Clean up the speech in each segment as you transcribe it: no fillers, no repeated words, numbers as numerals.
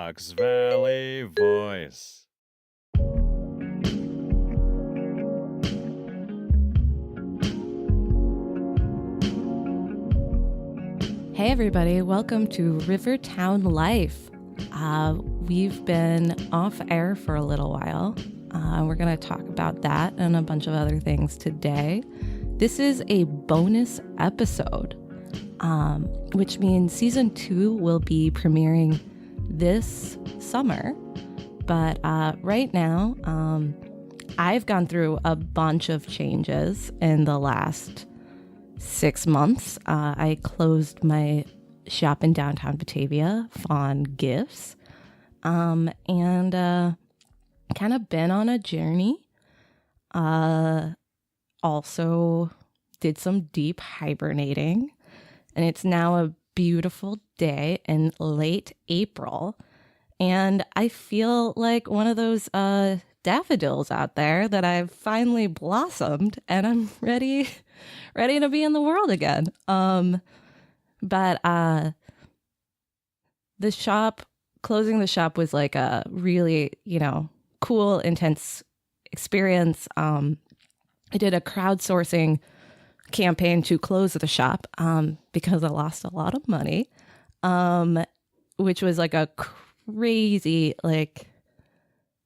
Fox Valley Voice. Hey everybody, welcome to Rivertown Life. We've been off air for a little while. We're going to talk about that and a bunch of other things today. This is a bonus episode, which means season 2 will be premiering this summer. But right now, I've gone through a bunch of changes in the last 6 months. I closed my shop in downtown Batavia, Fawn Gifts, and kind of been on a journey. Also did some deep hibernating, and it's now a beautiful day in late April, and I feel like one of those daffodils out there that I've finally blossomed, and I'm ready to be in the world again. But closing the shop was like a really, cool, intense experience. I did a crowdsourcing campaign to close the shop because I lost a lot of money, which was like a crazy, I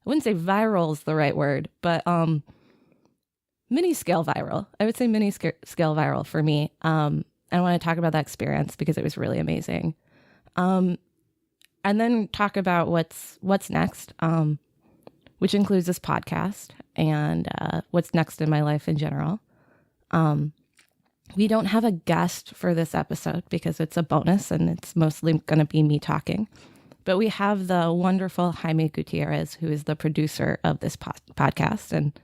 wouldn't say viral is the right word, but mini scale viral. I would say mini scale viral for me. I want to talk about that experience because it was really amazing. And then talk about what's next, which includes this podcast and what's next in my life in general. We don't have a guest for this episode because it's a bonus and it's mostly going to be me talking. But we have the wonderful Jaime Gutierrez, who is the producer of this podcast and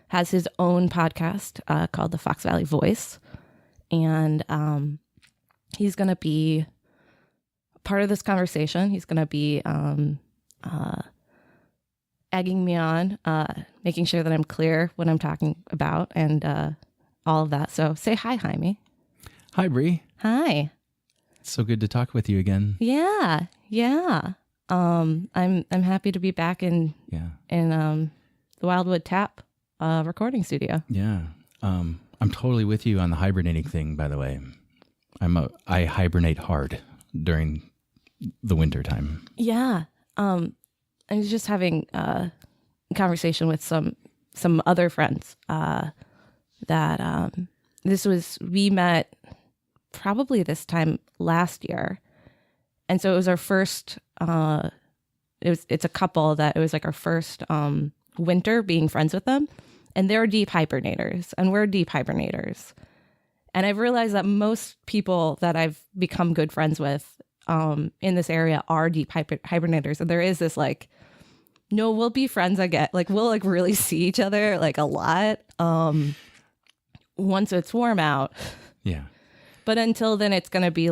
has his own podcast called the Fox Valley Voice. And he's going to be part of this conversation. He's going to be egging me on, making sure that I'm clear what I'm talking about and all of that. So say hi, Jaime. Hi, Bree. Hi. It's so good to talk with you again. Yeah. I'm happy to be back in the Wildwood Tap recording studio. Yeah. I'm totally with you on the hibernating thing, by the way. I hibernate hard during the winter time. Yeah. I was just having a conversation with some other friends that we met probably this time last year. And so it was our first, it's a couple that it was like our first winter being friends with them. And they're deep hibernators and we're deep hibernators. And I've realized that most people that I've become good friends with in this area are deep hibernators. And there is this no, we'll be friends again. We'll really see each other a lot once it's warm out. Yeah. But until then, it's going to be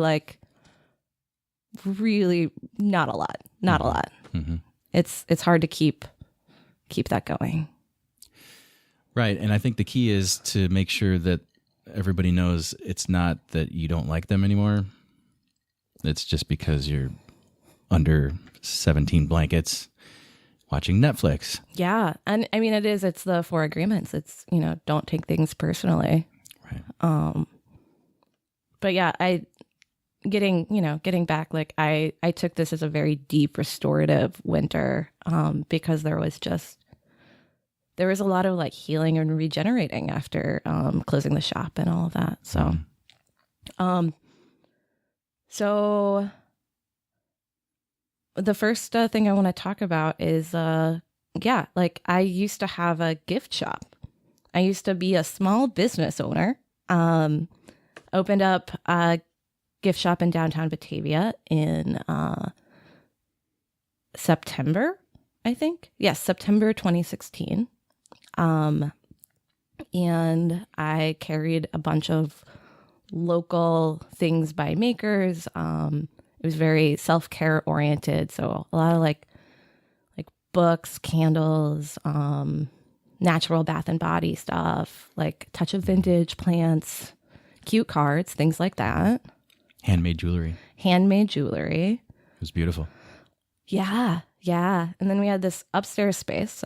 really not a lot. Not a lot. Mm-hmm. It's hard to keep that going. Right. And I think the key is to make sure that everybody knows it's not that you don't like them anymore. It's just because you're under 17 blankets watching Netflix. Yeah. And I mean, it's the 4 agreements. It's, don't take things personally. Right. But yeah, getting back, I took this as a very deep restorative winter because there was a lot of healing and regenerating after closing the shop and all of that. So, so the first thing I want to talk about is, I used to have a gift shop. I used to be a small business owner. Opened up a gift shop in downtown Batavia in September, I think. Yes, September 2016. And I carried a bunch of local things by makers. It was very self-care oriented. So a lot of books, candles, natural bath and body stuff, touch of vintage plants, cute cards, things like that. Handmade jewelry. It was beautiful. Yeah, yeah. And then we had this upstairs space.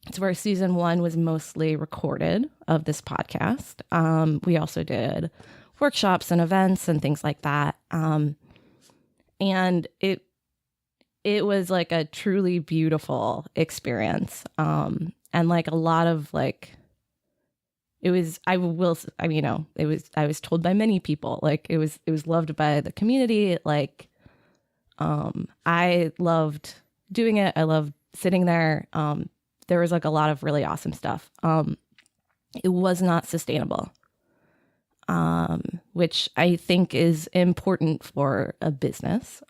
It's where season 1 was mostly recorded of this podcast. We also did workshops and events and things like that. And it was like a truly beautiful experience. And like a lot of like, it was, I mean, you know, I was told by many people, like it was loved by the community. Like, I loved doing it. I loved sitting there. There was like a lot of really awesome stuff. It was not sustainable, which I think is important for a business,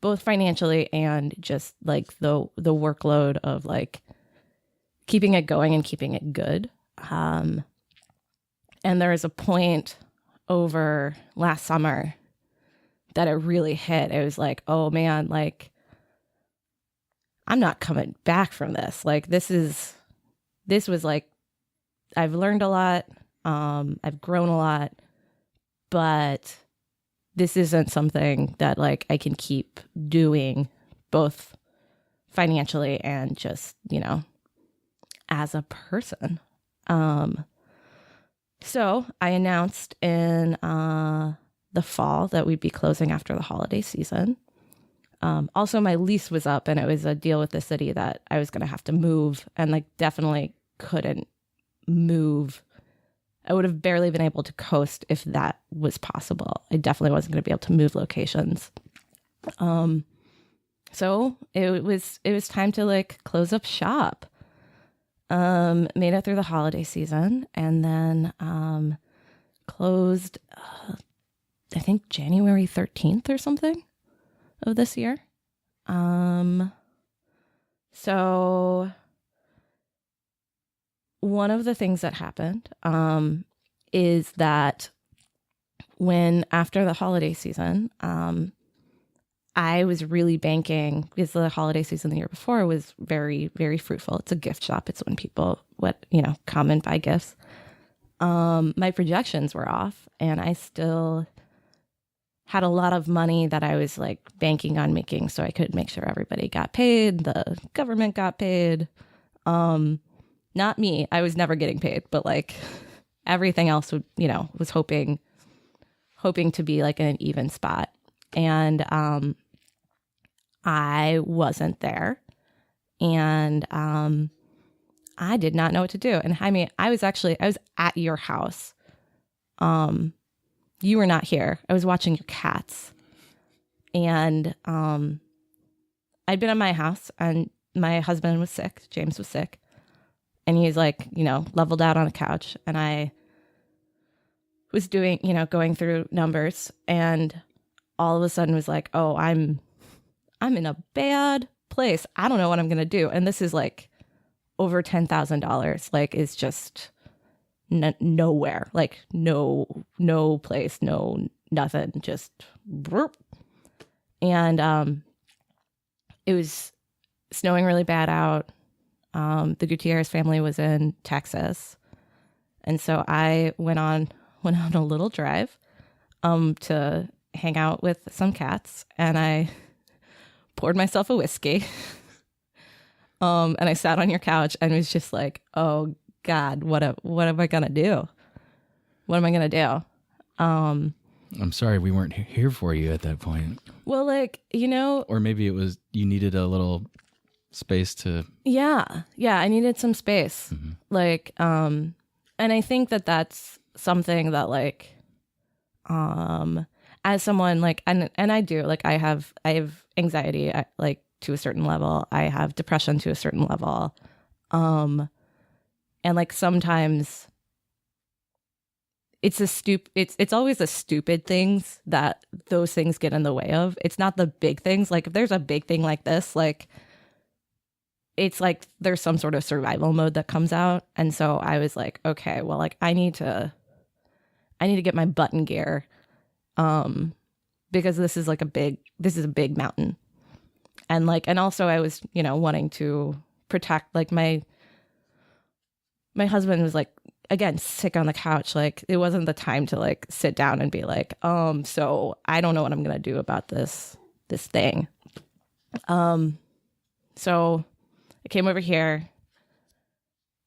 both financially and just like the workload of like keeping it going and keeping it good. And there was a point over last summer that it really hit. It was like, oh man, like I'm not coming back from this. Like this was like, I've learned a lot. I've grown a lot, but this isn't something that like I can keep doing both financially and just, you know, as a person. So I announced in the fall that we'd be closing after the holiday season. Also, my lease was up and it was a deal with the city that I was going to have to move and like definitely couldn't move. I would have barely been able to coast if that was possible. I definitely wasn't going to be able to move locations. So it was time to like close up shop. Made it through the holiday season and then closed, I think January 13th or something of this year. So one of the things that happened is that when after the holiday season, I was really banking because the holiday season the year before was very, very fruitful. It's a gift shop. It's when people come and buy gifts. My projections were off and I still had a lot of money that I was like banking on making so I could make sure everybody got paid. The government got paid. Not me. I was never getting paid, but like everything else would, was hoping to be like in an even spot. And I wasn't there. And I did not know what to do. And Jaime, I was at your house. You were not here. I was watching your cats. And I'd been at my house and my husband was sick. James was sick. And he's like, leveled out on a couch. And I was doing, going through numbers and all of a sudden was like, oh, I'm in a bad place. I don't know what I'm going to do. And this is like over $10,000. Like it's just nowhere, like no place, no nothing, just burp. And it was snowing really bad out. The Gutierrez family was in Texas. And so I went on a little drive to hang out with some cats, and I poured myself a whiskey. And I sat on your couch and was just like, oh God, what am I gonna do? What am I gonna do? I'm sorry we weren't here for you at that point. Well, like, or maybe it was you needed a little space to. Yeah, I needed some space. Mm-hmm. Like, and I think that that's something that like, as someone like, and I do, like, I have anxiety at, like, to a certain level. I have depression to a certain level. And like sometimes it's always the stupid things that those things get in the way of. It's not the big things. Like if there's a big thing like this, like it's like there's some sort of survival mode that comes out. And so I was like, okay, well, like I need to get my butt in gear. Because this is a big mountain. And like, and also I was, wanting to protect, like my husband was like, again, sick on the couch. Like it wasn't the time to like sit down and be like, so I don't know what I'm going to do about this this thing. So I came over here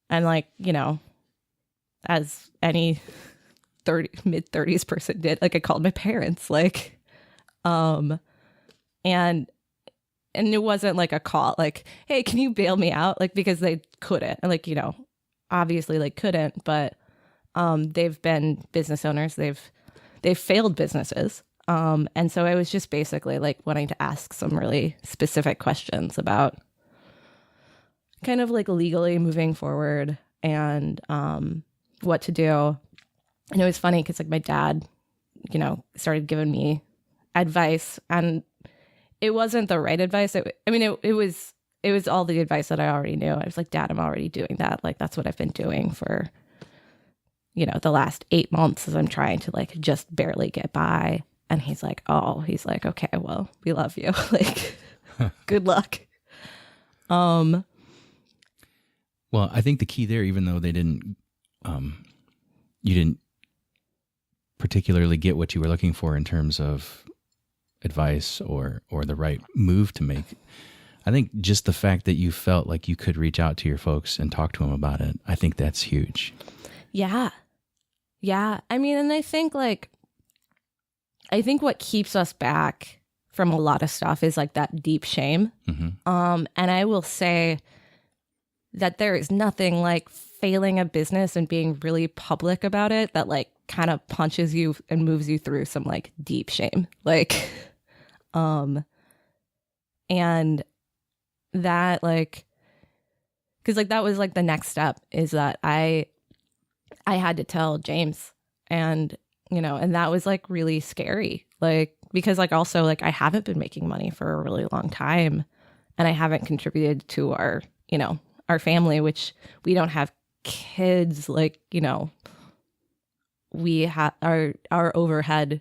and like, you know, as any mid-30s person did, like I called my parents, like, and it wasn't like a call, like, hey, can you bail me out? Like, because they couldn't, and like, you know, obviously like couldn't, but they've been business owners. They've failed businesses. And so I was just basically like wanting to ask some really specific questions about kind of like legally moving forward and what to do. And it was funny because like my dad, you know, started giving me advice, and it wasn't the right advice. It was all the advice that I already knew. I was like, Dad, I'm already doing that. Like, that's what I've been doing for, you know, the last 8 months as I'm trying to like just barely get by. And he's like, okay, well, we love you. Like, good luck. Well, I think the key there, even though they didn't, you didn't particularly get what you were looking for in terms of advice or the right move to make, I think just the fact that you felt like you could reach out to your folks and talk to them about it, I think that's huge. Yeah. Yeah. I mean, and I think what keeps us back from a lot of stuff is like that deep shame. Mm-hmm. And I will say that there is nothing like failing a business and being really public about it that like kind of punches you and moves you through some like deep shame. Like, and that like, cause like that was like the next step is that I had to tell James, and, you know, and that was like really scary. Like, because like also like I haven't been making money for a really long time, and I haven't contributed to our, you know, our family, which we don't have kids. Like, you know, we have our overhead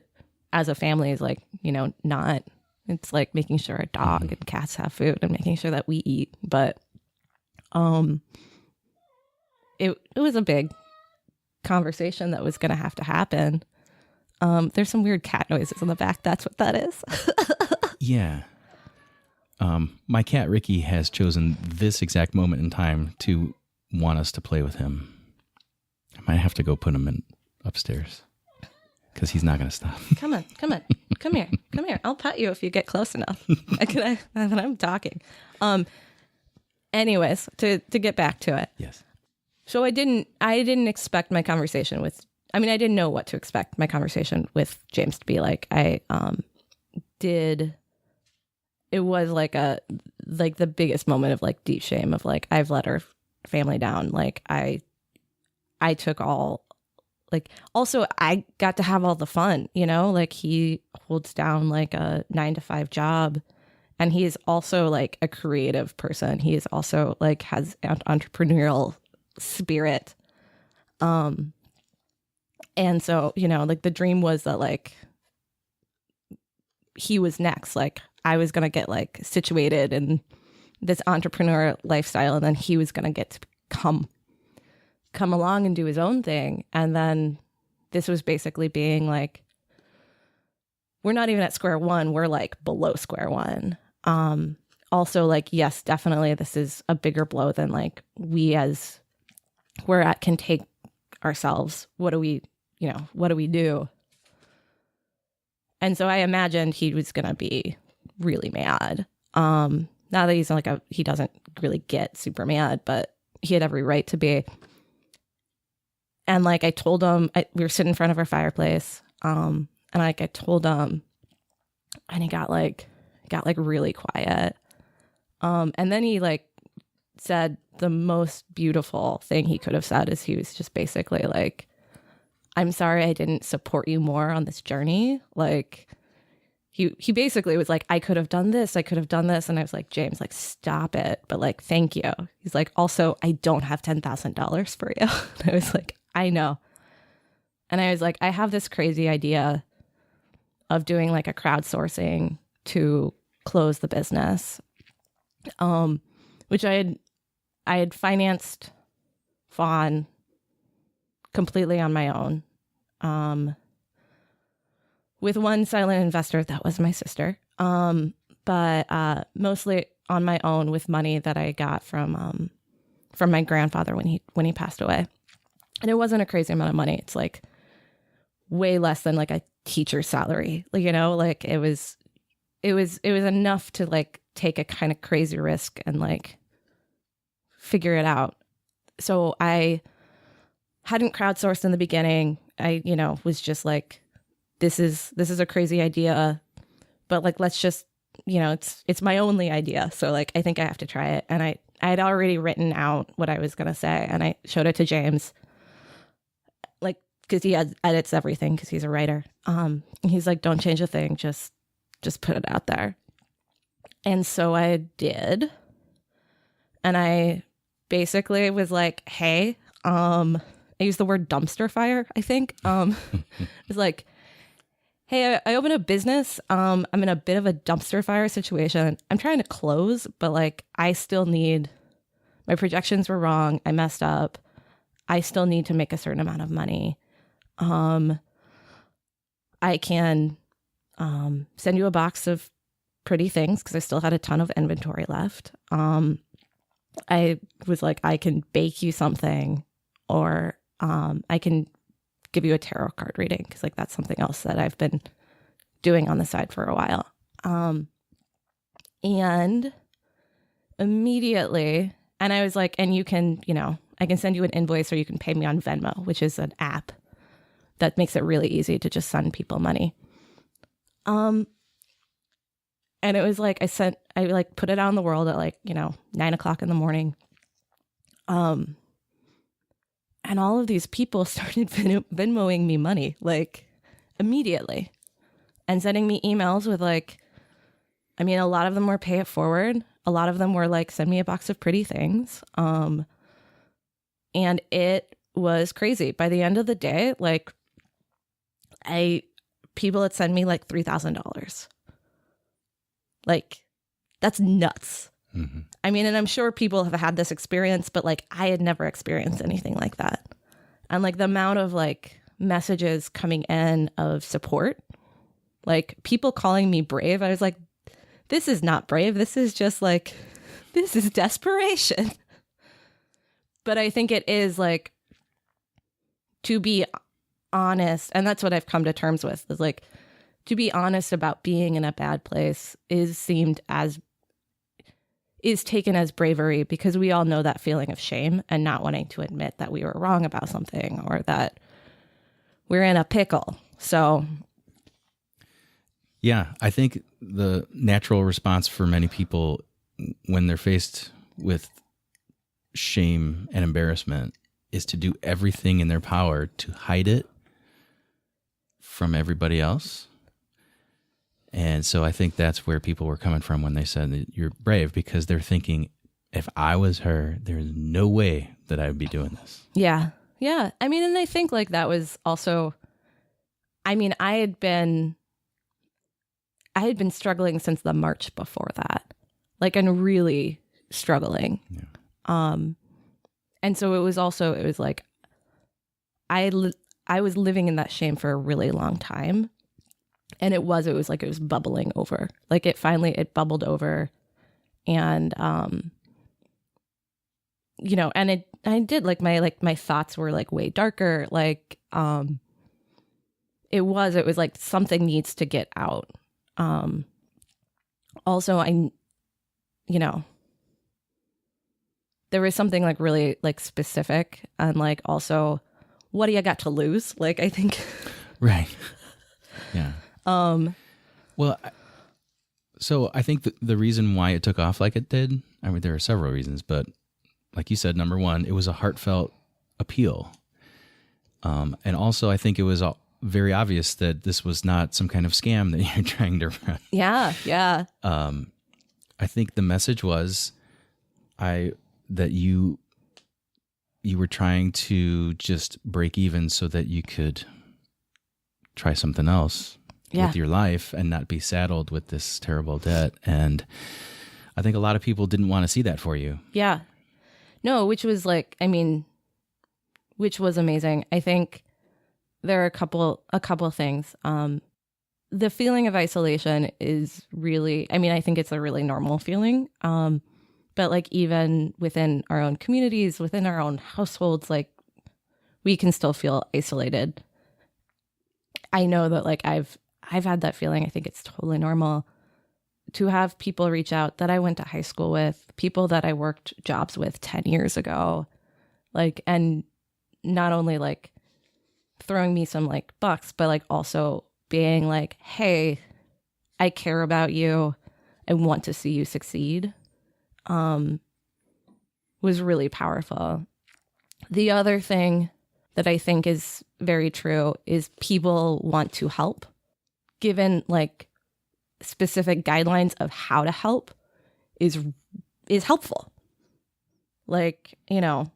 as a family is like, you know, not, it's like making sure our dog and cats have food and making sure that we eat. But it was a big conversation that was going to have to happen. There's some weird cat noises in the back. That's what that is. Yeah. My cat Ricky has chosen this exact moment in time to want us to play with him. I might have to go put him in upstairs because he's not going to stop. Come here. I'll pet you if you get close enough. When I'm talking. Anyways, to get back to it. Yes. So I didn't expect my conversation with, I mean, I didn't know what to expect my conversation with James to be like. It was like the biggest moment of like deep shame of like, I've let our family down. Like I took all, like, also I got to have all the fun, you know, like he holds down like a 9-to-5 job, and he is also like a creative person. He is also like has an entrepreneurial spirit. And so, you know, like the dream was that like he was next, like I was going to get like situated in this entrepreneur lifestyle, and then he was going to get to come along and do his own thing. And then this was basically being like, we're not even at square one. We're like below square one. Also like, yes, definitely this is a bigger blow than like we as we're at can take ourselves. What do we do? And so I imagined he was going to be really mad. Now that he's like he doesn't really get super mad, but he had every right to be. And like I told him, we were sitting in front of our fireplace, and like I told him, and he got really quiet. And then he like said the most beautiful thing he could have said is he was just basically like, I'm sorry I didn't support you more on this journey. Like he basically was like, I could have done this. And I was like, James, like, stop it. But like, thank you. He's like, also, I don't have $10,000 for you. And I was like, I know. And I was like, I have this crazy idea of doing like a crowdsourcing to close the business, which I had financed Fawn completely on my own, with one silent investor that was my sister. but mostly on my own with money that I got from my grandfather when he passed away. And it wasn't a crazy amount of money. It's like way less than like a teacher's salary. Like, you know, like it was enough to like take a kind of crazy risk and like figure it out. So I hadn't crowdsourced in the beginning. I, you know, was just like, this is a crazy idea, but like, let's just, you know, it's my only idea. So like, I think I have to try it. And I had already written out what I was going to say, and I showed it to James, like, cause he edits everything cause he's a writer. He's like, don't change a thing. Just put it out there. And so I did. And I basically was like, hey, I used the word dumpster fire, I think. It was like, hey, I opened a business. I'm in a bit of a dumpster fire situation. I'm trying to close, but like, I still need, my projections were wrong. I messed up. I still need to make a certain amount of money. I can send you a box of pretty things because I still had a ton of inventory left. I was like, I can bake you something, or I can give you a tarot card reading because like that's something else that I've been doing on the side for a while. And immediately, and I was like, and you can, you know, I can send you an invoice or you can pay me on Venmo, which is an app that makes it really easy to just send people money. And it was like, I like put it out in the world at like, you know, 9:00 in the morning. And all of these people started Venmoing me money, like immediately, and sending me emails with like, I mean, a lot of them were pay it forward. A lot of them were like, send me a box of pretty things. And it was crazy. By the end of the day, like people had sent me like $3,000. Like, that's nuts. Mm-hmm. I mean, and I'm sure people have had this experience, but like I had never experienced anything like that. And like the amount of like messages coming in of support, like people calling me brave. I was like, this is not brave. This is just like, this is desperation. But I think it is like, to be honest, and that's what I've come to terms with, is like, to be honest about being in a bad place is taken as bravery, because we all know that feeling of shame and not wanting to admit that we were wrong about something or that we're in a pickle. So yeah, I think the natural response for many people when they're faced with shame and embarrassment is to do everything in their power to hide it from everybody else. And so I think that's where people were coming from when they said that you're brave, because they're thinking, if I was her, there's no way that I would be doing this. Yeah. Yeah. I mean, and I think like that was also, I mean, I had been struggling since the March before that, like, and really struggling. Yeah. And so it was like, I was living in that shame for a really long time. And it was like, it was bubbling over. Like it bubbled over. And, you know, and I did like my thoughts were like way darker. Like, it was like something needs to get out. Also, you know, there was something like really like specific, and like also, what do you got to lose? Like, I think. Right. Yeah. Well, so I think the reason why it took off like it did, I mean, there are several reasons, but like you said, number one, it was a heartfelt appeal. And also I think it was very obvious that this was not some kind of scam that you're trying to run. Yeah. Yeah. I think the message was that you were trying to just break even so that you could try something else with your life and not be saddled with this terrible debt. And I think a lot of people didn't want to see that for you. Yeah. No, which was like, I mean, which was amazing. I think there are a couple of things. the feeling of isolation is really, I mean, I think it's a really normal feeling. But like even within our own communities, within our own households, like we can still feel isolated. I know that like I've had that feeling. I think it's totally normal to have people reach out that I went to high school with, people that I worked jobs with 10 years ago, like, and not only like throwing me some like bucks, but like also being like, hey, I care about you. I want to see you succeed. Was really powerful. The other thing that I think is very true is people want to help. Given like specific guidelines of how to help is helpful. Like, you know,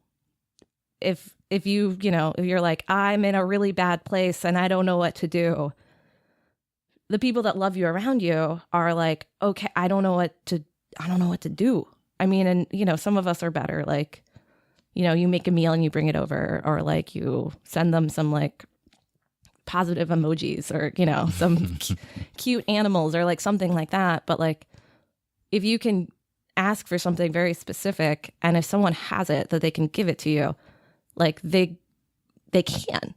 if you're like, I'm in a really bad place and I don't know what to do, the people that love you around you are like, okay, I don't know what to do. I mean, and you know, some of us are better, like, you know, you make a meal and you bring it over, or like you send them some like positive emojis, or, you know, some cute animals, or like something like that. But like, if you can ask for something very specific, and if someone has it that they can give it to you, like they can.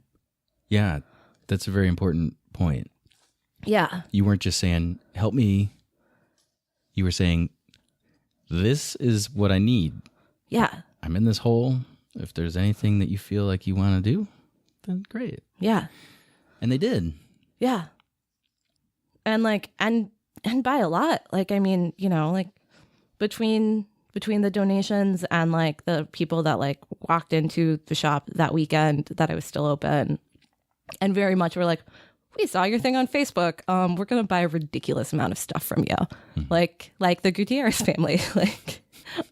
Yeah, that's a very important point. Yeah. You weren't just saying, help me. You were saying, this is what I need. Yeah. I'm in this hole. If there's anything that you feel like you want to do, then great. Yeah. And they did. Yeah. And like, and by a lot, like, I mean, you know, like between the donations and like the people that like walked into the shop that weekend that I was still open, and very much were like, we saw your thing on Facebook. We're going to buy a ridiculous amount of stuff from you. Like the Gutierrez family. Like,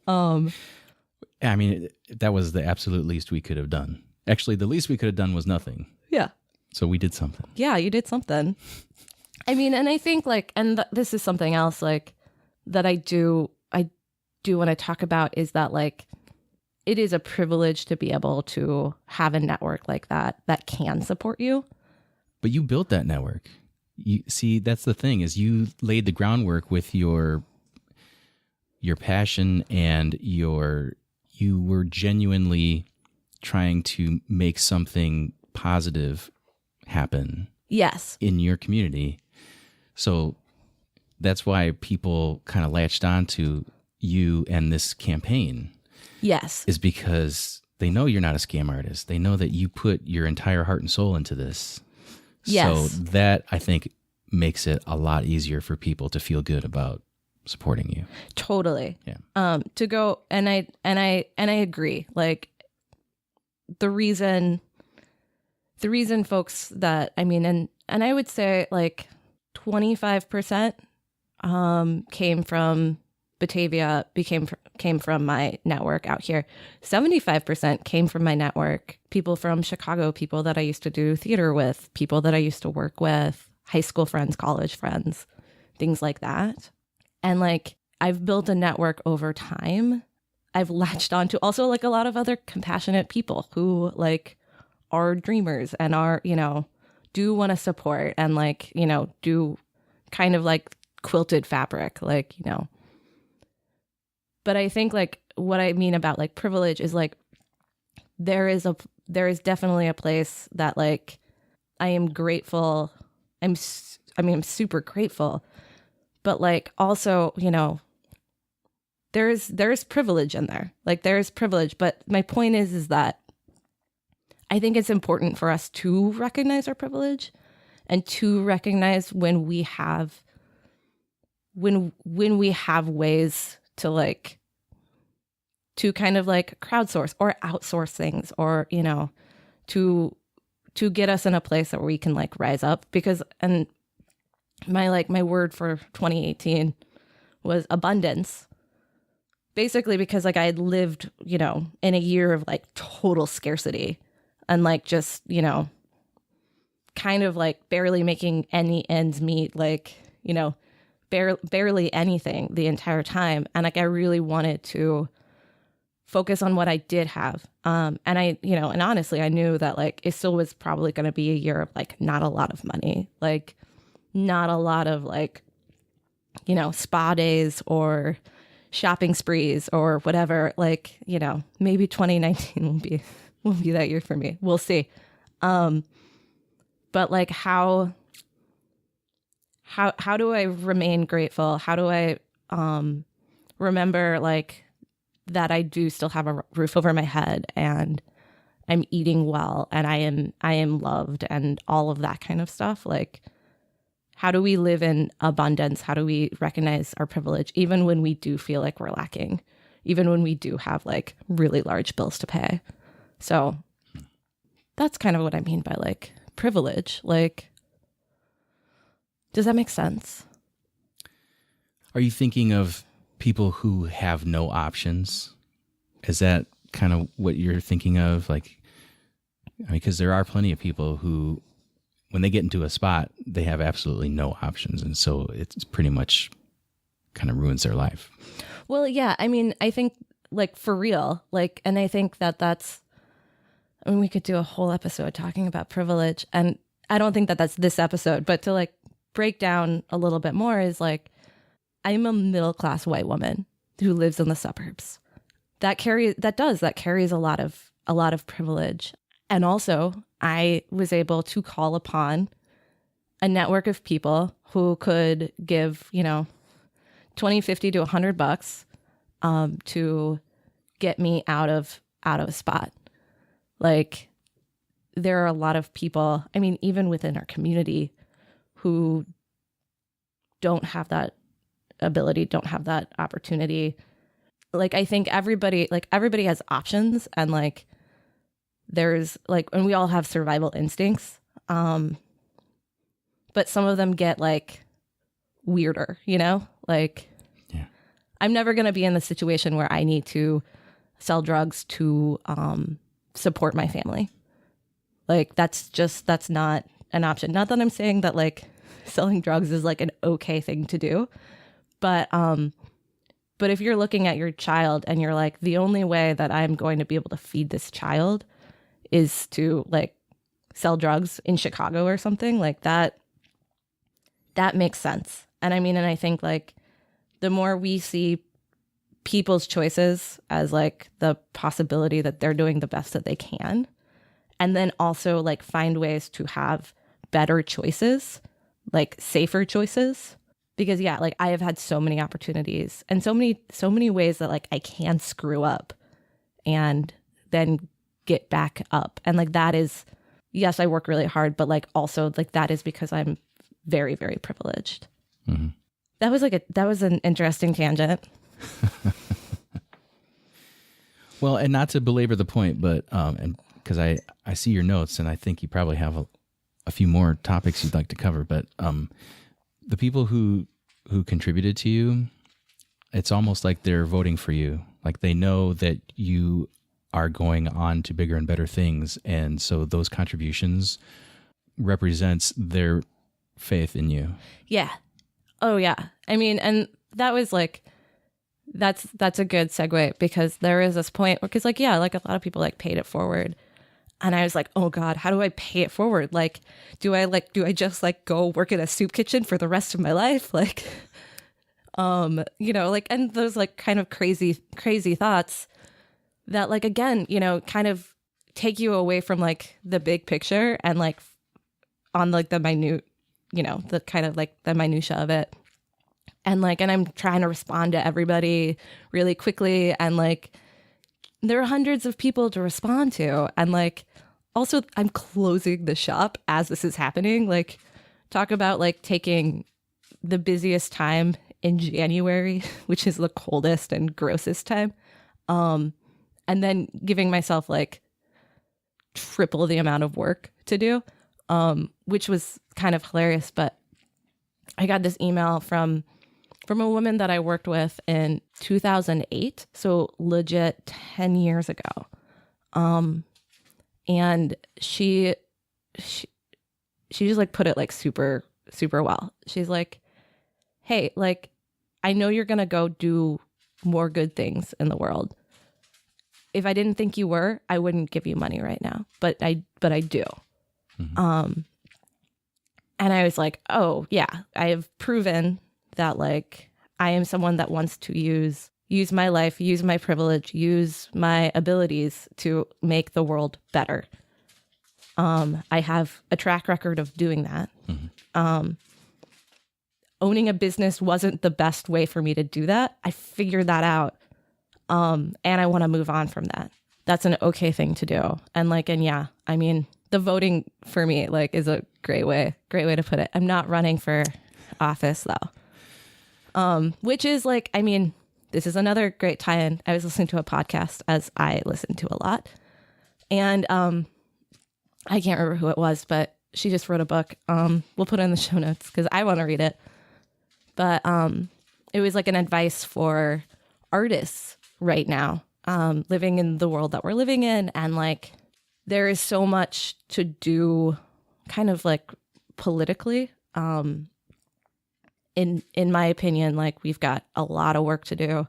I mean, that was the absolute least we could have done. Actually, the least we could have done was nothing. yeah. So we did something. Yeah, you did something. I mean, and I think like, and this is something else like that I do want to talk about, is that like, it is a privilege to be able to have a network like that can support you. But you built that network. You see, that's the thing, is you laid the groundwork with your passion, and you were genuinely trying to make something positive happen. Yes. In your community. So that's why people kind of latched on to you and this campaign. Yes. Is because they know you're not a scam artist. They know that you put your entire heart and soul into this. Yes. So that, I think, makes it a lot easier for people to feel good about supporting you. Totally. Yeah. To go, and I agree. Like the reason folks that, I mean, and I would say like 25% came from Batavia, came from my network out here. 75% came from my network. People from Chicago, people that I used to do theater with, people that I used to work with, high school friends, college friends, things like that. And like, I've built a network over time. I've latched on to also like a lot of other compassionate people who like are dreamers and are, you know, do want to support and like, you know, do kind of like quilted fabric, like, you know. But I think like what I mean about like privilege is like there is definitely a place that like I am grateful. I'm super grateful, but like also, you know, there's privilege in there. Like there's privilege, but my point is that I think it's important for us to recognize our privilege and to recognize when we have ways to like to kind of like crowdsource or outsource things, or, you know, to get us in a place where we can like rise up. Because, and my word for 2018 was abundance, basically because like I had lived, you know, in a year of like total scarcity and like just, you know, kind of like barely making any ends meet, like, you know, barely anything the entire time. And like I really wanted to focus on what I did have. And I, you know, and honestly, I knew that like it still was probably going to be a year of like not a lot of money, like not a lot of like, you know, spa days or shopping sprees or whatever. Like, you know, maybe 2019 will be that year for me. We'll see. But like how do I remain grateful? How do I remember like that I do still have a roof over my head and I'm eating well and I am loved and all of that kind of stuff? Like, how do we live in abundance? How do we recognize our privilege even when we do feel like we're lacking, even when we do have like really large bills to pay? So that's kind of what I mean by like privilege. Like, does that make sense? Are you thinking of people who have no options? Is that kind of what you're thinking of? Like, I mean, because there are plenty of people who, when they get into a spot, they have absolutely no options. And so it's pretty much kind of ruins their life. Well, yeah. I mean, I think like for real, like, and I think that's, I mean, we could do a whole episode talking about privilege. And I don't think that that's this episode, but to like break down a little bit more is like, I'm a middle-class white woman who lives in the suburbs. That carries a lot of privilege. And also, I was able to call upon a network of people who could give, you know, $20, $50 to $100 to get me out of a spot. Like, there are a lot of people, I mean, even within our community, who don't have that ability, don't have that opportunity. Like, I think everybody has options, and like there's like, and we all have survival instincts, but some of them get like weirder, you know? Like, yeah. I'm never going to be in the situation where I need to sell drugs to support my family. Like, that's not an option. Not that I'm saying that like selling drugs is like an okay thing to do, but if you're looking at your child and you're like, the only way that I'm going to be able to feed this child is to like sell drugs in Chicago or something like that, that makes sense. And I mean, and I think like the more we see people's choices as like the possibility that they're doing the best that they can, and then also like find ways to have better choices, like safer choices. Because yeah, like I have had so many opportunities and so many ways that like I can screw up and then get back up. And like that is, yes, I work really hard, but like also like that is because I'm very, very privileged. Mm-hmm. That was an interesting tangent. Well, and not to belabor the point, but and because I see your notes and I think you probably have a few more topics you'd like to cover, but the people who contributed to you, it's almost like they're voting for you. Like they know that you are going on to bigger and better things. And so those contributions represents their faith in you. Yeah. Oh yeah. I mean, and that was like, that's a good segue, because there is this point because like, yeah, like a lot of people like paid it forward. And I was like, oh God, how do I pay it forward? Like, do I just like go work in a soup kitchen for the rest of my life? Like, you know, like, and those like kind of crazy thoughts that like, again, you know, kind of take you away from like the big picture and like on like the minute, you know, the kind of like the minutia of it. And like, and I'm trying to respond to everybody really quickly. And like, there are hundreds of people to respond to. And like, also I'm closing the shop as this is happening. Like, talk about like taking the busiest time in January, which is the coldest and grossest time. And then giving myself like triple the amount of work to do, which was kind of hilarious. But I got this email from a woman that I worked with in 2008. So legit 10 years ago. And she just like put it like super, super well. She's like, hey, like, I know you're going to go do more good things in the world. If I didn't think you were, I wouldn't give you money right now, but I do. Mm-hmm. And I was like, oh yeah, I have proven that like I am someone that wants to use my life, use my privilege, use my abilities to make the world better. I have a track record of doing that. Owning a business wasn't the best way for me to do that. I figured that out. And I want to move on from that. That's an okay thing to do. And yeah, I mean, the voting for me like is a great way to put it. I'm not running for office though. Which is like, I mean, this is another great tie-in. I was listening to a podcast, as I listen to a lot. And I can't remember who it was, but she just wrote a book. We'll put it in the show notes because I want to read it. But it was like an advice for artists right now, living in the world that we're living in. And like, there is so much to do kind of like politically. In my opinion, like we've got a lot of work to do,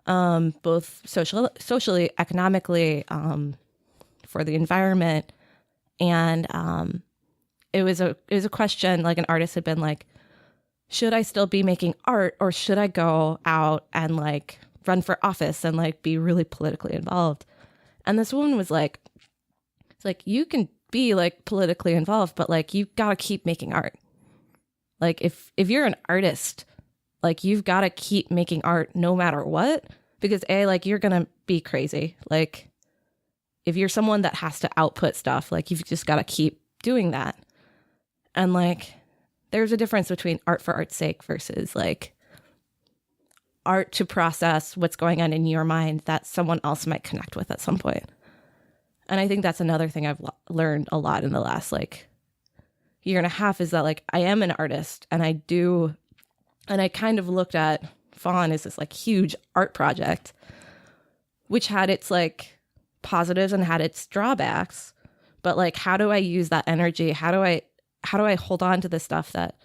both socially, economically, for the environment. And it was a question, like an artist had been like, should I still be making art or should I go out and like run for office and like be really politically involved? And this woman was like, it's like, you can be like politically involved, but like you gotta keep making art. Like if you're an artist, like you've got to keep making art no matter what, because like you're going to be crazy. Like if you're someone that has to output stuff, like you've just got to keep doing that. And like, there's a difference between art for art's sake versus like art to process what's going on in your mind that someone else might connect with at some point. And I think that's another thing I've learned a lot in the last like year and a half is that like I am an artist and I kind of looked at Fawn as this like huge art project, which had its like positives and had its drawbacks. But like, how do I use that energy? How do I hold on to the stuff that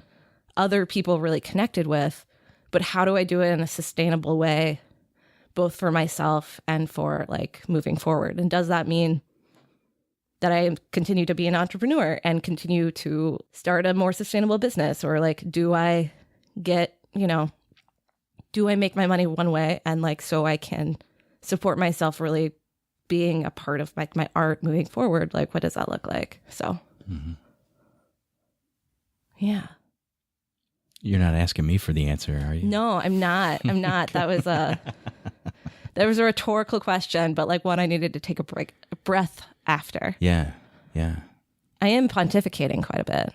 other people really connected with? But how do I do it in a sustainable way, both for myself and for like moving forward? And does that mean that I continue to be an entrepreneur and continue to start a more sustainable business? Or like, do I make my money one way and like, so I can support myself really being a part of like my art moving forward? Like, what does that look like? So, yeah. You're not asking me for the answer, are you? No, I'm not. That was a rhetorical question, but like one I needed to take a breath after. Yeah. Yeah. I am pontificating quite a bit,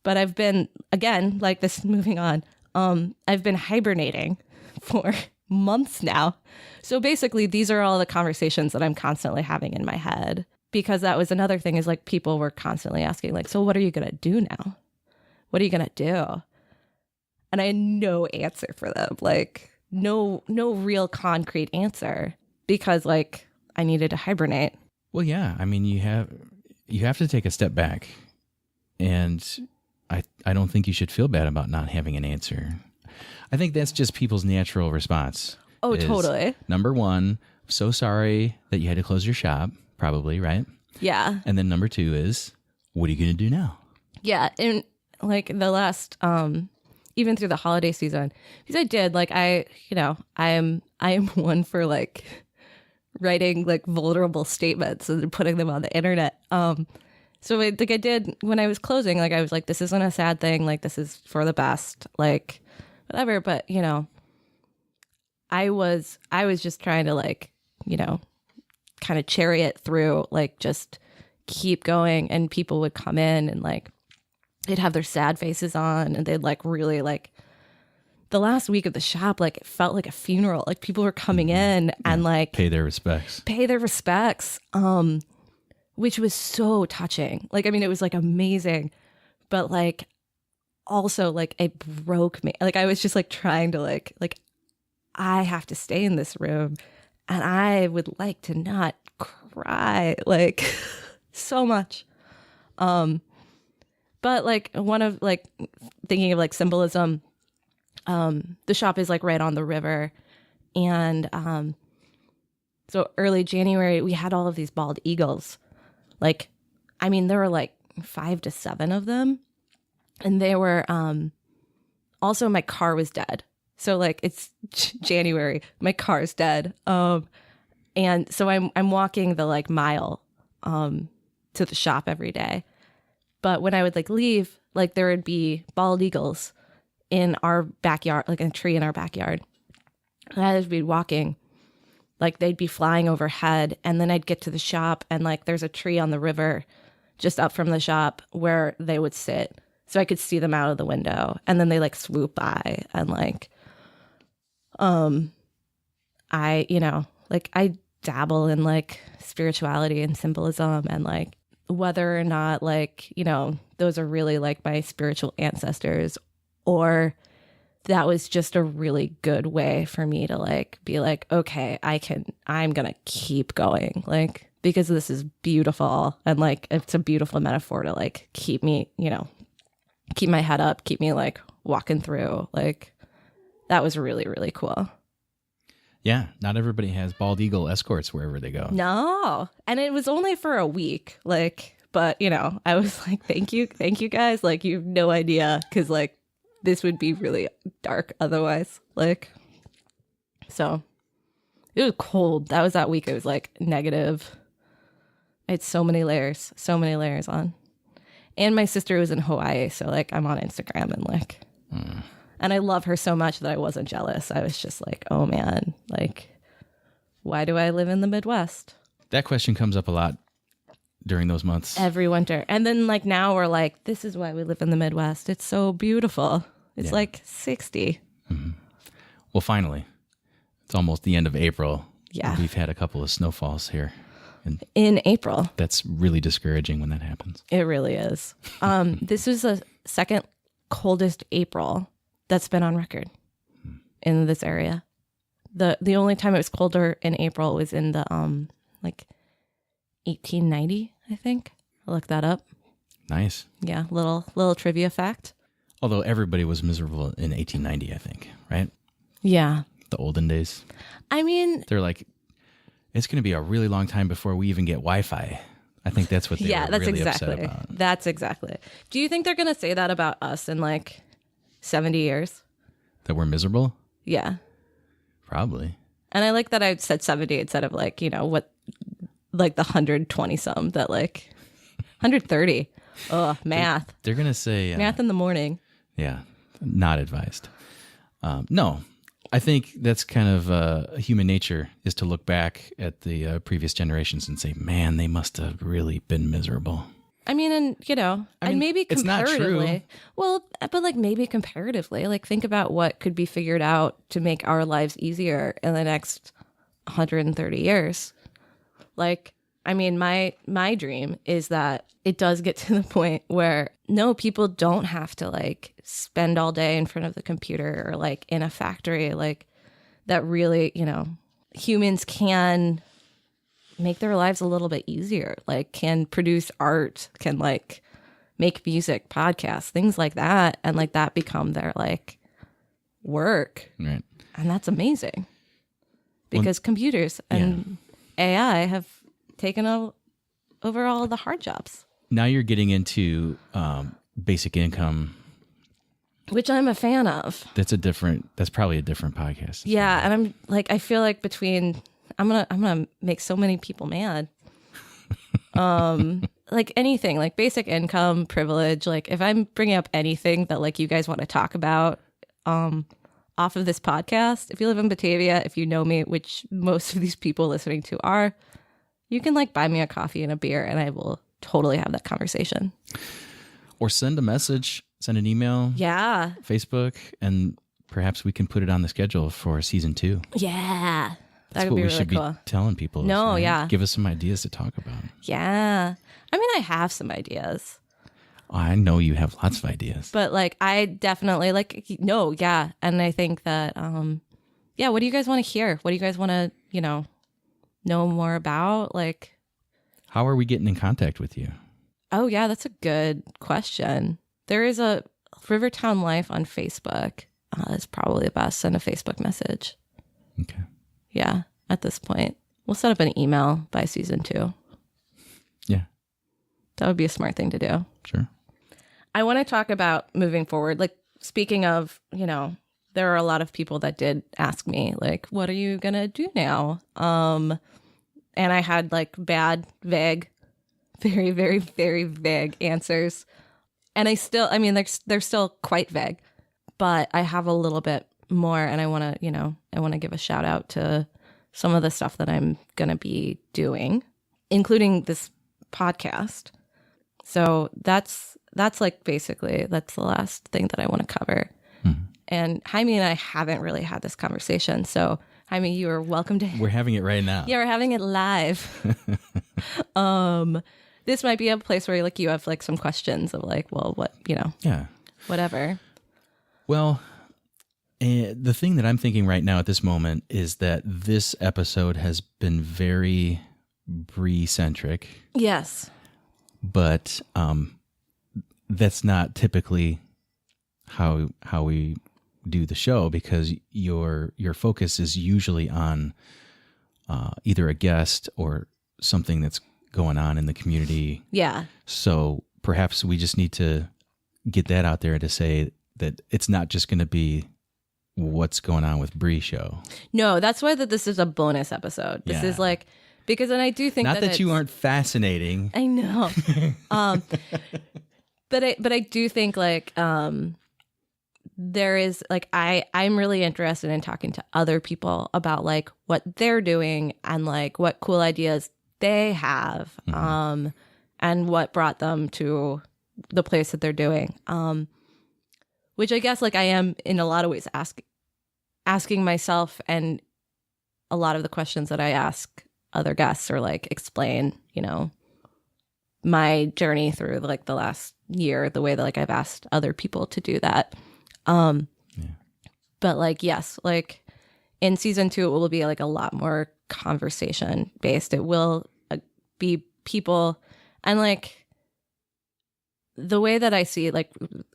but I've been, again, like this, moving on. I've been hibernating for months now. So basically these are all the conversations that I'm constantly having in my head, because that was another thing is like people were constantly asking like, so what are you going to do now? What are you going to do? And I had no answer for them, like no real concrete answer, because like I needed to hibernate. Well, yeah. I mean, you have to take a step back, and I don't think you should feel bad about not having an answer. I think that's just people's natural response. Oh, totally. Number one, so sorry that you had to close your shop, probably, right? Yeah. And then number two is, what are you going to do now? Yeah. And like the last, even through the holiday season, because I did, like, I am one for like writing like vulnerable statements and putting them on the internet. So I did when I was closing, like I was like, this isn't a sad thing. Like this is for the best, like whatever. But I was just trying to like, kind of chariot through, like just keep going. And people would come in and like, they'd have their sad faces on and they'd like really like the last week of the shop, like it felt like a funeral. Like people were coming in and like pay their respects, which was so touching. Like, I mean, it was like amazing, but like also like it broke me. Like I was just like trying to like I have to stay in this room and I would like to not cry like so much. But like one of like thinking of like symbolism, the shop is like right on the river. And so early January, we had all of these bald eagles. Like, I mean, there were like 5 to 7 of them. And they were also my car was dead. So like it's January, my car's dead. And so I'm walking the like mile to the shop every day. But when I would like leave, like there would be bald eagles in our backyard, like in a tree in our backyard. And I'd be walking, like they'd be flying overhead, and then I'd get to the shop and like there's a tree on the river just up from the shop where they would sit. So I could see them out of the window, and then they like swoop by, and like I, you know, like I dabble in like spirituality and symbolism, and like whether or not like, you know, those are really like my spiritual ancestors, or that was just a really good way for me to like be like, okay, I'm gonna keep going, like, because this is beautiful, and like it's a beautiful metaphor to like keep me, you know, keep my head up, keep me like walking through. Like that was really, really cool. Yeah, not everybody has bald eagle escorts wherever they go. No. And it was only for a week. Like, but you know, I was like, thank you guys. Like, you have no idea, because like this would be really dark otherwise. Like, so it was cold. That was that week. It was like negative. I had so many layers on. And my sister was in Hawaii, so like I'm on Instagram and like, and I love her so much that I wasn't jealous. I was just like, oh man, like, why do I live in the Midwest? That question comes up a lot during those months. Every winter. And then like now we're like, this is why we live in the Midwest. It's so beautiful. It's like 60. Well, finally, it's almost the end of April. Yeah. We've had a couple of snowfalls here. And In April. that's really discouraging when that happens. It really is. This was the second coldest April that's been on record in this area. The only time it was colder in April was in the like 1890, I think. I looked that up. Nice. Yeah, little trivia fact. Although everybody was miserable in 1890, I think, right? Yeah. The olden days. I mean, They're like, it's going to be a really long time before we even get Wi-Fi. I think that's what they yeah, were that's really exactly. upset about. That's exactly. Do you think they're going to say that about us in like 70 years? That we're miserable? Yeah. Probably. And I like that I said 70 instead of like, you know, what, like the 120 some that like 130. Oh, math. They're going to say... Math in the morning. Yeah, not advised. No, I think that's kind of human nature, is to look back at the previous generations and say, man, they must have really been miserable. I mean, and you know, and maybe it's not comparatively. true. Well, but like maybe comparatively, like think about what could be figured out to make our lives easier in the next 130 years. Like, I mean, my dream is that it does get to the point where no, people don't have to like spend all day in front of the computer or like in a factory, like that really, you know, humans can make their lives a little bit easier, like can produce art, can like make music, podcasts, things like that. And like that become their like work. Right. And that's amazing because computers and AI have taken over all the hard jobs. Now you're getting into basic income. Which I'm a fan of. That's probably a different podcast. Yeah. And I'm like, I feel like I'm gonna make so many people mad. Like anything, like basic income, privilege. Like if I'm bringing up anything that like you guys want to talk about, off of this podcast, if you live in Batavia, if you know me, which most of these people listening to are, you can like buy me a coffee and a beer, and I will totally have that conversation. Or send a message, send an email, Yeah, Facebook, and perhaps we can put it on the schedule for season 2. yeah, that That's would what be we really should cool. be telling people. No, right? yeah. Give us some ideas to talk about. Yeah, I mean, I have some ideas. I know you have lots of ideas. But like I definitely like no, yeah. And I think that yeah, what do you guys want to hear? What do you guys want to, you know more about? Like, how are we getting in contact with you? oh yeah, that's a good question. There is a Rivertown Life on Facebook. It's probably the best. Send a Facebook message. Okay. Yeah, at this point. We'll set up an email by season 2. Yeah, That would be a smart thing to do. sure. I want to talk about moving forward. Like, speaking of, there are a lot of people that did ask me, like, what are you going to do now? And I had like vague, very, very, very vague answers. And they're still quite vague, but I have a little bit more, and I want to give a shout out to some of the stuff that I'm going to be doing, including this podcast. So that's like basically that's the last thing that I want to cover. Mm-hmm. And Jaime and I haven't really had this conversation. So Jaime, you are welcome to. We're having it right now. Yeah, we're having it live. This might be a place where like you have like some questions of like, well, what, yeah, whatever. Well, the thing that I'm thinking right now at this moment is that this episode has been very Bree-centric. Yes. But that's not typically how we do the show, because your focus is usually on either a guest or something that's going on in the community. Yeah. So perhaps we just need to get that out there to say that it's not just going to be what's going on with Bree show. No, that's why this is a bonus episode. This is like, because then I do think not that you aren't fascinating. I know. But I do think like there is like I'm really interested in talking to other people about like what they're doing and like what cool ideas they have, and what brought them to the place that they're doing. Which I guess like I am in a lot of ways asking myself, and a lot of the questions that I ask other guests or like explain, my journey through like the last year, the way that like I've asked other people to do that. But like, yes, like in season 2, it will be like a lot more conversation based. It will be people, and like the way that I see like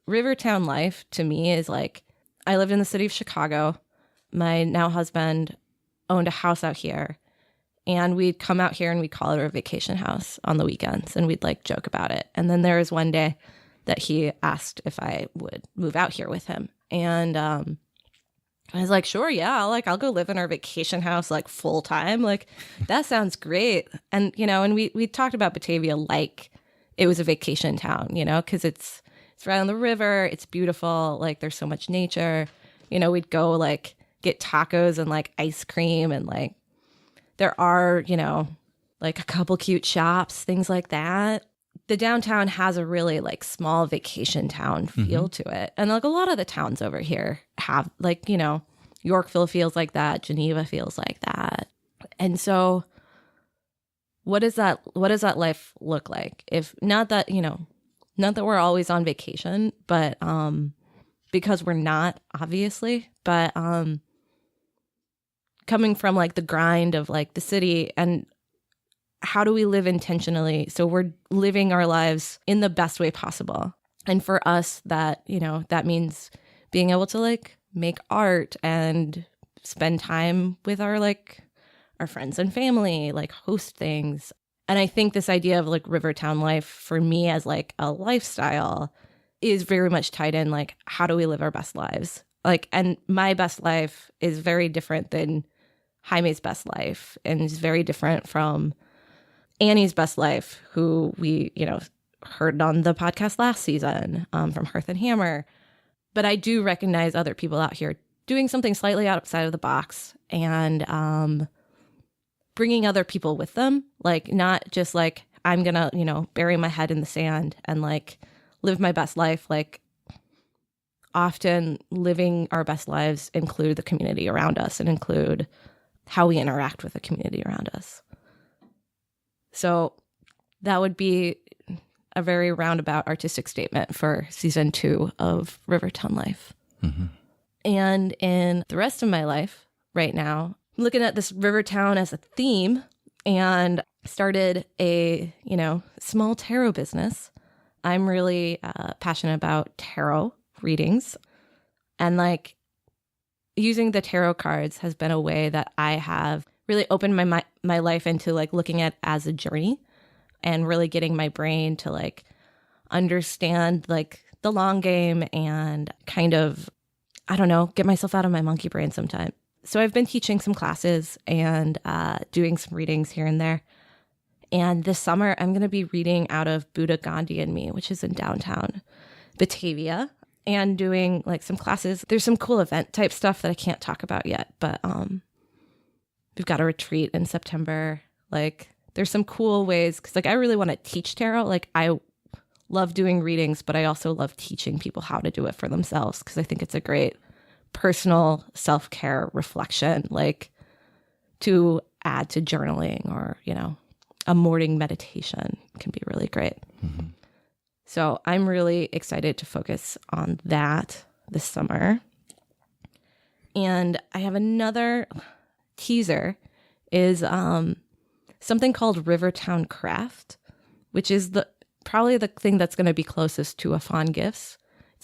Rivertown life to me is like, I lived in the city of Chicago. My now husband owned a house out here, and we'd come out here and we'd call it our vacation house on the weekends, and we'd like joke about it. And then there was one day that he asked if I would move out here with him. And I was like, sure, yeah, I'll go live in our vacation house like full time. Like, that sounds great. And, and we talked about Batavia like it was a vacation town, because it's right on the river. It's beautiful. Like, there's so much nature. We'd go like get tacos and like ice cream, and like there are, like a couple cute shops, things like that. The downtown has a really like small vacation town feel to it. And like a lot of the towns over here have like, Yorkville feels like that. Geneva feels like that. And so what does that life look like? If not that, not that we're always on vacation, but because we're not, obviously, but coming from like the grind of like the city, and how do we live intentionally so we're living our lives in the best way possible? And for us, that that means being able to like make art and spend time with our friends and family, like host things. And I think this idea of like Rivertown life for me as like a lifestyle is very much tied in like, how do we live our best lives? Like, and my best life is very different than Jaime's best life, and is very different from Annie's best life, who we, heard on the podcast last season, from Hearth and Hammer. But I do recognize other people out here doing something slightly outside of the box, and bringing other people with them. Like, not just like, I'm going to, bury my head in the sand and like live my best life. Like, often living our best lives include the community around us and include how we interact with the community around us. So that would be a very roundabout artistic statement for season 2 of Rivertown Life. Mm-hmm. And in the rest of my life right now, I'm looking at this Rivertown as a theme, and started a, small tarot business. I'm really passionate about tarot readings, and like using the tarot cards has been a way that I have really opened my life into like looking at as a journey, and really getting my brain to like understand like the long game and kind of, I don't know, get myself out of my monkey brain sometime. So I've been teaching some classes and doing some readings here and there. And this summer, I'm going to be reading out of Buddha, Gandhi, and Me, which is in downtown Batavia, and doing like some classes. There's some cool event type stuff that I can't talk about yet, but we've got a retreat in September. Like, there's some cool ways because like I really want to teach tarot. Like, I love doing readings, but I also love teaching people how to do it for themselves because I think it's a great personal self-care reflection, like to add to journaling or, you know, a morning meditation can be really great. Mm-hmm. So I'm really excited to focus on that this summer. And I have another teaser is something called Rivertown Craft, which is probably the thing that's going to be closest to a Fawn Gifts.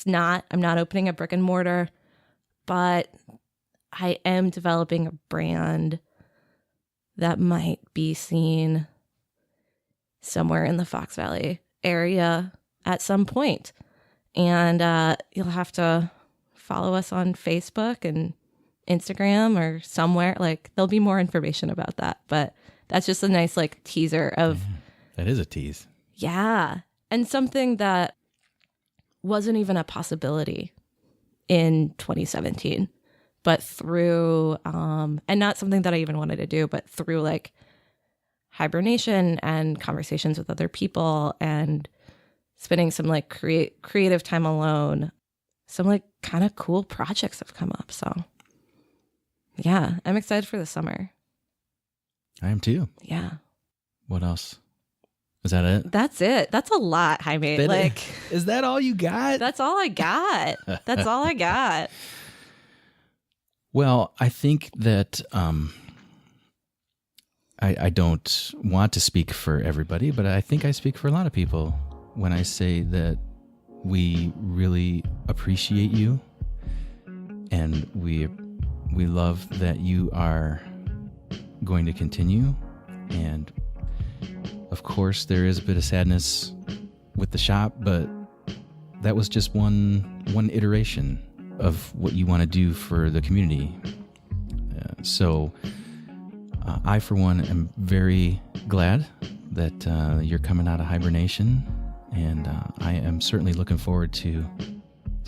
I'm not opening a brick and mortar, but I am developing a brand that might be seen somewhere in the Fox Valley area at some point. And you'll have to follow us on Facebook and Instagram or somewhere. Like, there'll be more information about that. But that's just a nice like teaser of... That is a tease. Yeah. And something that wasn't even a possibility in 2017. But through, and not something that I even wanted to do, but through like hibernation and conversations with other people and spending some like creative time alone, some like kind of cool projects have come up. So yeah, I'm excited for the summer. I am too. Yeah. What else? Is that it? That's it. That's a lot, Jaime. Like, is that all you got? that's all I got. That's all I got. Well, I think that I don't want to speak for everybody, but I think I speak for a lot of people when I say that we really appreciate you, and we love that you are going to continue. And of course, there is a bit of sadness with the shop, but that was just one iteration of what you want to do for the community. So I, for one, am very glad that you're coming out of hibernation, and I am certainly looking forward to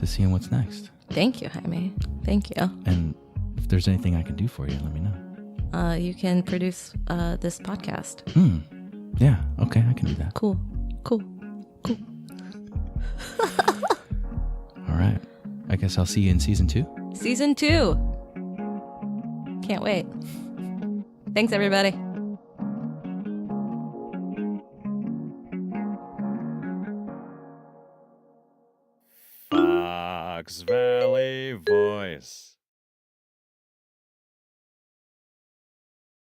seeing what's next. Thank you, Jaime. Thank you. And if there's anything I can do for you, let me know. You can produce this podcast. Yeah, okay, I can do that. Cool. All right. I guess I'll see you in season 2. Season 2. Can't wait. Thanks, everybody. Fox Valley Voice.